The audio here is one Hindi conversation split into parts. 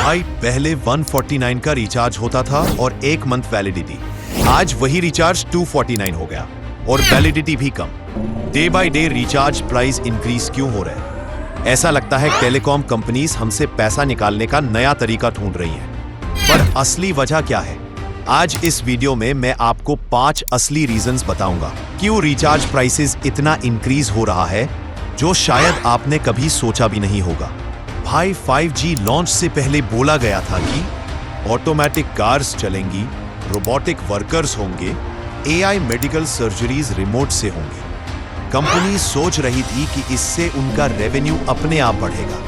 भाई पहले 149 का रिचार्ज होता था और 1 मंथ वैलिडिटी। आज वही रिचार्ज 249 हो गया और वैलिडिटी भी कम। Day by day recharge price increase क्यों हो रहा है? ऐसा लगता है टेलीकॉम कंपनीज हमसे पैसा निकालने का नया तरीका ढूंढ रही हैं। पर असली वजह क्या है? आज इस वीडियो में मैं आपको 5 असली रीजंस बताऊंगा क्यों रिचार्ज प्राइसेस इतना इंक्रीज हो रहा है, जो शायद आपने कभी सोचा भी नहीं होगा। भाई 5G लॉन्च से पहले बोला गया था कि ऑटोमेटिक कार्स चलेंगी, रोबोटिक वर्कर्स होंगे, AI मेडिकल सर्जरीज रिमोट से होंगी। कंपनी सोच रही थी कि इससे उनका रेवेन्यू अपने आप बढ़ेगा,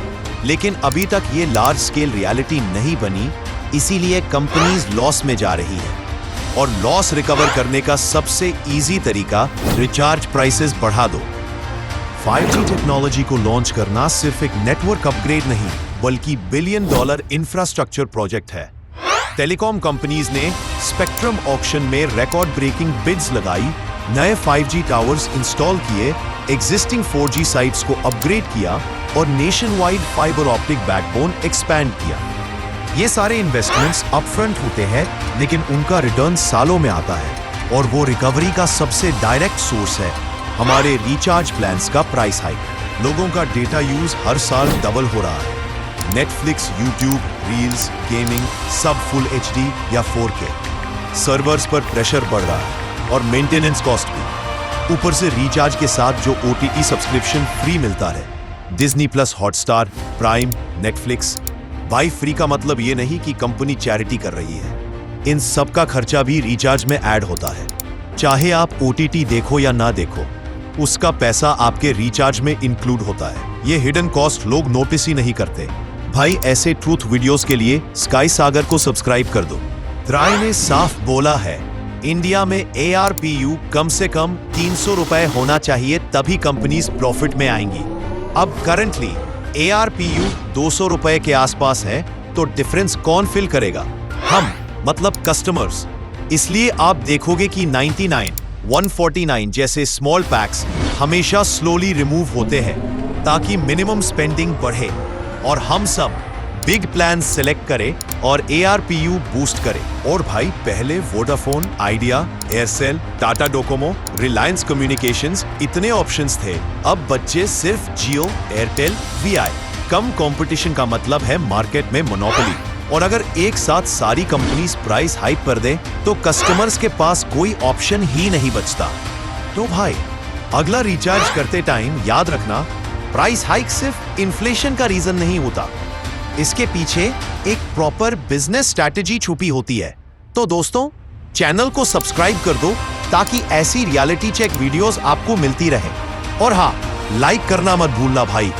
लेकिन अभी तक ये लार्ज स्केल रियलिटी नहीं बनी, इसीलिए कंपनीज लॉस में जा रही है। और लॉस रिकवर करने का सबसे इजी तरीका रिचार्ज प्राइसेस बढ़ा दो। 5G टेक्नोलॉजी को लॉन्च करना सिर्फ एक नेटवर्क अपग्रेड नहीं, बल्कि $1 बिलियन इंफ्रास्ट्रक्चर प्रोजेक्ट है। टेलीकॉम कंपनीज ने स्पेक्ट्रम ऑक्शन में रिकॉर्ड ब्रेकिंग बिड्स लगाई, नए 5G टावर्स इंस्टॉल किए, एग्जिस्टिंग 4G साइट्स को अपग्रेड किया और nation wide fibre optic backbone expand किया। ये सारे इन्वेस्टमेंट्स अपफ्रंट होते हैं, लेकिन उनका रिटर्न सालों में आता है, और वो रिकवरी का सबसे डायरेक्ट सोर्स है हमारे रिचार्ज प्लान्स का प्राइस हाइक। लोगों का डेटा यूज हर साल डबल हो रहा है। नेटफ्लिक्स, यूट्यूब, रील्स, गेमिंग सब फुल HD या 4K। सर्वर्स पर प्रेशर बढ़ रहा है और मेंटेनेंस कॉस्ट भी। ऊपर से रिचार्ज के साथ जो OTT सब्सक्रिप्शन फ्री मिलता है, Disney plus, Hotstar, prime, Netflix. भाई फ्री का मतलब ये नहीं कि कंपनी चैरिटी कर रही है। इन सब का खर्चा भी रिचार्ज में ऐड होता है। चाहे आप OTT देखो या ना देखो, उसका पैसा आपके रिचार्ज में इंक्लूड होता है। ये हिडन कॉस्ट लोग नोटिस ही नहीं करते। भाई ऐसे ट्रूथ वीडियोस के लिए स्काई सागर को सब्सक्राइब कर दो। ट्राई ने साफ बोला है, इंडिया में ARPU कम से कम 300 रुपए होना चाहिए, तभी कंपनीज प्रॉफिट में आएंगी। अब करंटली ARPU 200 रुपए के आसपास है, तो डिफरेंस कौन फिल करेगा? हम, मतलब कस्टमर्स। इसलिए आप देखोगे कि 99, 149 जैसे स्मॉल पैक्स हमेशा स्लोली रिमूव होते हैं, ताकि मिनिमम स्पेंडिंग बढ़े और हम सब बिग प्लान सेलेक्ट करें और ARPU बूस्ट करें। और भाई पहले Vodafone, idea, Aircel, Tata Docomo, Reliance communications इतने ऑप्शंस थे, अब बच्चे सिर्फ जियो, एयरटेल, VI। कम कंपटीशन का मतलब है मार्केट में मोनोपोली। और अगर एक साथ सारी कंपनीज प्राइस हाइक कर दें, तो कस्टमर्स के पास कोई ऑप्शन ही नहीं बचता। तो भाई अगला रिचार्ज करते टाइम याद रखना, प्राइस हाइक सिर्फ इन्फ्लेशन का रीजन नहीं होता, इसके पीछे एक प्रॉपर बिजनेस स्ट्रैटेजी छुपी होती है। तो दोस्तों, चैनल को सब्सक्राइब कर दो ताकि ऐसी रियलिटी चेक वीडियोस आपको मिलती रहे। और हाँ, लाइक करना मत भूलना भाई।